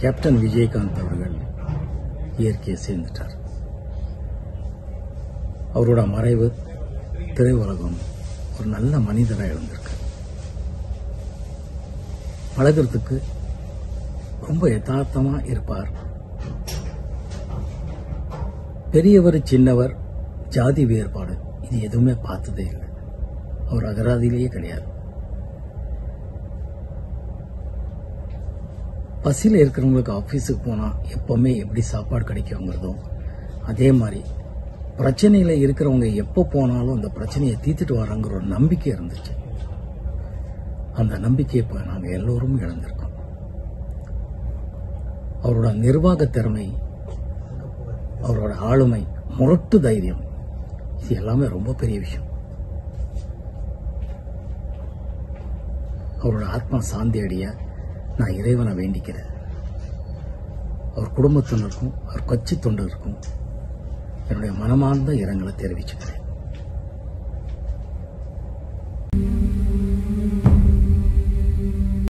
Captain Vijayakanth அவர்கள் இயற்கையை சேர்ந்துட்டார். அவரோட மறைவு திரையுலகம் ஒரு நல்ல மனிதராக இருந்திருக்கு. பழகிறதுக்கு ரொம்ப யதார்த்தமா இருப்பார். பெரியவர் சின்னவர் ஜாதி வேறுபாடு இது எதுவுமே பார்த்ததே இல்லை. அவர் அகராதியிலேயே கிடையாது. பசியில் இருக்கிறவங்களுக்கு ஆஃபீஸுக்கு போனால் எப்பவுமே எப்படி சாப்பாடு கிடைக்குங்கிறதும், அதே மாதிரி பிரச்சனையில் இருக்கிறவங்க எப்போ போனாலும் அந்த பிரச்சனையை தீர்த்துட்டு வராங்கிற ஒரு நம்பிக்கை இருந்துச்சு. அந்த நம்பிக்கையை இப்போ நாங்கள் எல்லோரும் இழந்திருக்கோம். அவரோட நிர்வாக திறமை, அவரோட ஆளுமை, முரட்டு தைரியம், இது எல்லாமே ரொம்ப பெரிய விஷயம். அவரோட ஆத்மா சாந்தி அடைய நான் இறைவனை வேண்டிக்கிறேன். அவர் குடும்பத்தினருக்கும் அவர் கட்சி தொண்டருக்கும் என்னுடைய மனமார்ந்த இரங்கலை தெரிவிச்சுக்கிறேன்.